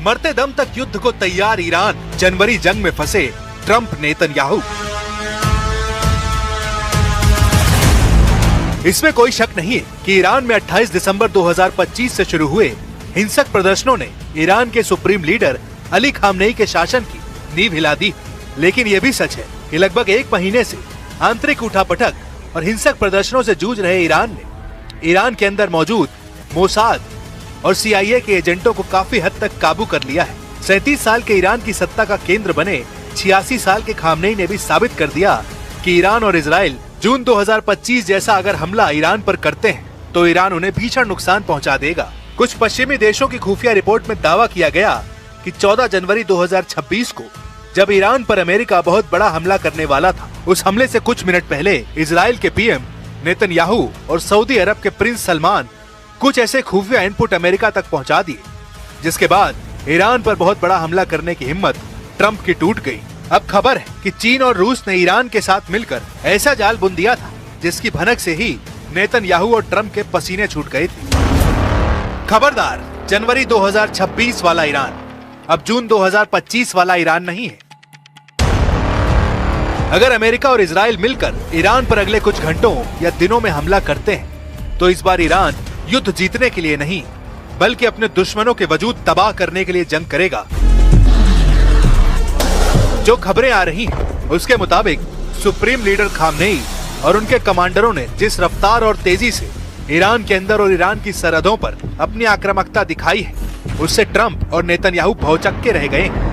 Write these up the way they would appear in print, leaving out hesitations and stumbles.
मरते दम तक युद्ध को तैयार ईरान, जनवरी जंग में फंसे ट्रंप नेतन्याहू। इसमें कोई शक नहीं है कि ईरान में 28 दिसंबर 2025 से शुरू हुए हिंसक प्रदर्शनों ने ईरान के सुप्रीम लीडर अली खामनेई के शासन की नींव हिला दी। लेकिन यह भी सच है कि लगभग एक महीने से आंतरिक उठापटक और हिंसक प्रदर्शनों से जूझ रहे ईरान ने ईरान के अंदर मौजूद मोसाद और CIA के एजेंटों को काफी हद तक काबू कर लिया है। 37 साल के ईरान की सत्ता का केंद्र बने 86 साल के खामनेई ने भी साबित कर दिया कि ईरान और इजराइल जून 2025 जैसा अगर हमला ईरान पर करते हैं तो ईरान उन्हें भीषण नुकसान पहुंचा देगा। कुछ पश्चिमी देशों की खुफिया रिपोर्ट में दावा किया गया कि 14 जनवरी 2026 को जब ईरान पर अमेरिका बहुत बड़ा हमला करने वाला था, उस हमले से कुछ मिनट पहले इजराइल के PM नेतन्याहू और सऊदी अरब के प्रिंस सलमान कुछ ऐसे खुफिया इनपुट अमेरिका तक पहुंचा दिए, जिसके बाद ईरान पर बहुत बड़ा हमला करने की हिम्मत ट्रंप की टूट गई। अब खबर है कि चीन और रूस ने ईरान के साथ मिलकर ऐसा जाल बुन दिया था जिसकी भनक से ही नेतन्याहू और ट्रंप के पसीने छूट गए थे। खबरदार, जनवरी 2026 वाला ईरान अब जून 2025 वाला ईरान नहीं है। अगर अमेरिका और इजराइल मिलकर ईरान पर अगले कुछ घंटों या दिनों में हमला करते हैं तो इस बार ईरान युद्ध जीतने के लिए नहीं बल्कि अपने दुश्मनों के वजूद तबाह करने के लिए जंग करेगा। जो खबरें आ रही हैं, उसके मुताबिक सुप्रीम लीडर खामनेई और उनके कमांडरों ने जिस रफ्तार और तेजी से ईरान के अंदर और ईरान की सरहदों पर अपनी आक्रामकता दिखाई है, उससे ट्रंप और नेतन्याहू भौचक्के रह गए हैं।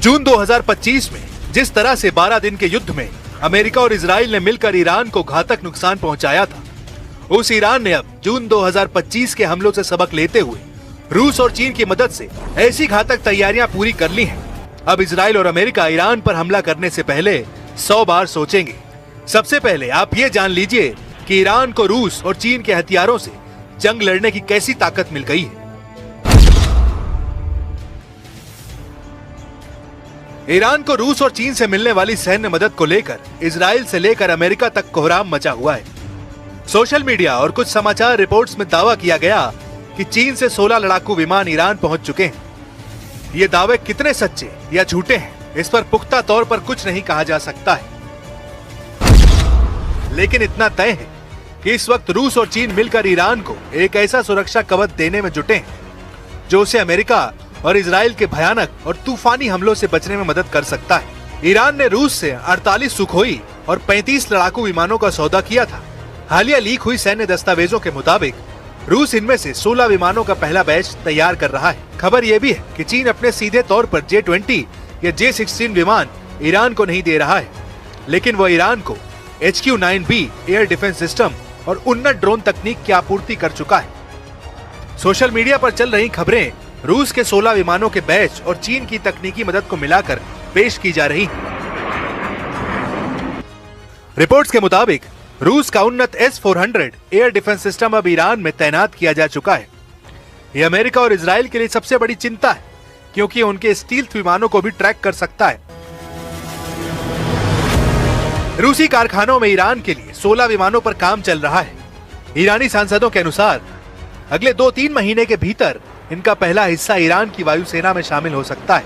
जून 2025 में जिस तरह से 12 दिन के युद्ध में अमेरिका और इजराइल ने मिलकर ईरान को घातक नुकसान पहुंचाया था, उस ईरान ने अब जून 2025 के हमलों से सबक लेते हुए रूस और चीन की मदद से ऐसी घातक तैयारियां पूरी कर ली हैं। अब इजराइल और अमेरिका ईरान पर हमला करने से पहले 100 बार सोचेंगे। सबसे पहले आप ये जान लीजिए कि ईरान को रूस और चीन के हथियारों से जंग लड़ने की कैसी ताकत मिल गई है। ईरान को रूस और चीन से मिलने वाली सैन्य मदद को लेकर इजराइल से लेकर अमेरिका तक कोहराम मचा हुआ है। सोशल मीडिया और कुछ समाचार रिपोर्ट्स में दावा किया गया कि चीन से 16 लड़ाकू विमान ईरान पहुंच चुके हैं। ये दावे कितने सच्चे या झूठे हैं, इस पर पुख्ता तौर पर कुछ नहीं कहा जा सकता है, लेकिन इतना तय है कि इस वक्त रूस और चीन मिलकर ईरान को एक ऐसा सुरक्षा कवच देने में जुटे हैं जो उसे अमेरिका और इजराइल के भयानक और तूफानी हमलों से बचने में मदद कर सकता है। ईरान ने रूस से 48 सुखोई और 35 लड़ाकू विमानों का सौदा किया था। हालिया लीक हुई सैन्य दस्तावेजों के मुताबिक रूस इनमें से 16 विमानों का पहला बैच तैयार कर रहा है। खबर यह भी है कि चीन अपने सीधे तौर पर J-20 या J-16 विमान ईरान को नहीं दे रहा है, लेकिन वह ईरान को HQ-9B एयर डिफेंस सिस्टम और उन्नत ड्रोन तकनीक की आपूर्ति कर चुका है। सोशल मीडिया पर चल रही खबरें रूस के 16 विमानों के बैच और चीन की तकनीकी मदद को मिलाकर पेश की जा रही हैं। रिपोर्ट्स के मुताबिक रूस का उन्नत S-400 एयर डिफेंस सिस्टम अब ईरान में तैनात किया जा चुका है। यह अमेरिका और इजराइल के लिए सबसे बड़ी चिंता है, क्योंकि उनके स्टील्थ विमानों को भी ट्रैक कर सकता है। रूसी कारखानों में ईरान के लिए 16 विमानों पर काम चल रहा है। ईरानी सांसदों के अनुसार अगले 2-3 महीने के भीतर इनका पहला हिस्सा ईरान की वायुसेना में शामिल हो सकता है।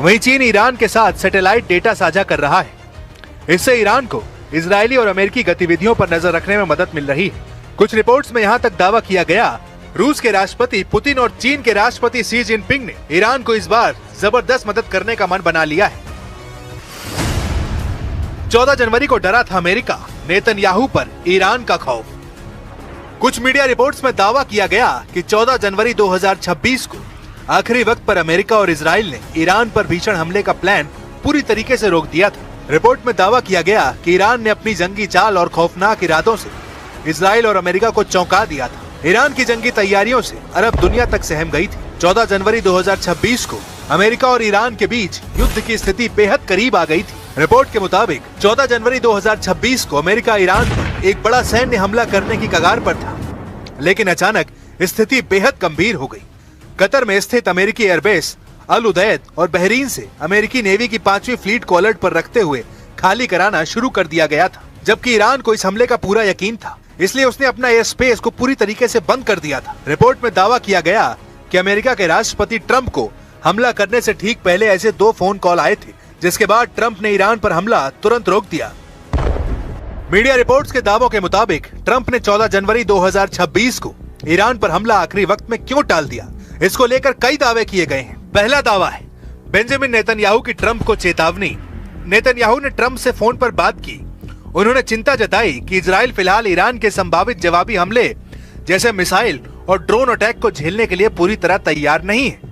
वहीं चीन ईरान के साथ सैटेलाइट डेटा साझा कर रहा है। इससे ईरान को इजरायली और अमेरिकी गतिविधियों पर नजर रखने में मदद मिल रही है। कुछ रिपोर्ट्स में यहाँ तक दावा किया गया रूस के राष्ट्रपति पुतिन और चीन के राष्ट्रपति शी जिनपिंग ने ईरान को इस बार जबरदस्त मदद करने का मन बना लिया है। 14 जनवरी को डरा था अमेरिका, नेतन्याहू पर ईरान का खौफ। कुछ मीडिया रिपोर्ट्स में दावा किया गया कि 14 जनवरी 2026 को आखिरी वक्त पर अमेरिका और इजराइल ने ईरान पर भीषण हमले का प्लान पूरी तरीके से रोक दिया था। रिपोर्ट में दावा किया गया कि ईरान ने अपनी जंगी चाल और खौफनाक इरादों से इजराइल और अमेरिका को चौंका दिया था। ईरान की जंगी तैयारियों से अरब दुनिया तक सहम गई थी। 14 जनवरी 2026 को अमेरिका और ईरान के बीच युद्ध की स्थिति बेहद करीब आ गई थी। रिपोर्ट के मुताबिक 14 जनवरी 2026 को अमेरिका ईरान पर एक बड़ा सैन्य हमला करने की कगार पर था, लेकिन अचानक स्थिति बेहद गंभीर हो गई। कतर में स्थित अमेरिकी एयरबेस अल उदैद और बहरीन से अमेरिकी नेवी की 5वीं फ्लीट को अलर्ट पर रखते हुए खाली कराना शुरू कर दिया गया था, जबकि ईरान को इस हमले का पूरा यकीन था, इसलिए उसने अपना एयर स्पेस को पूरी तरीके से बंद कर दिया था। रिपोर्ट में दावा किया गया कि अमेरिका के राष्ट्रपति ट्रंप को हमला करने से ठीक पहले ऐसे 2 फोन कॉल आए थे, जिसके बाद ट्रंप ने ईरान पर हमला तुरंत रोक दिया। मीडिया रिपोर्ट्स के दावों के मुताबिक ट्रंप ने 14 जनवरी 2026 को ईरान पर हमला आखिरी वक्त में क्यों टाल दिया, इसको लेकर कई दावे किए गए हैं। पहला दावा है बेंजामिन नेतन्याहू की ट्रंप को चेतावनी। नेतन्याहू ने ट्रंप से फोन पर बात की। उन्होंने चिंता जताई कि इजराइल फिलहाल ईरान के संभावित जवाबी हमले जैसे मिसाइल और ड्रोन अटैक को झेलने के लिए पूरी तरह तैयार नहीं है।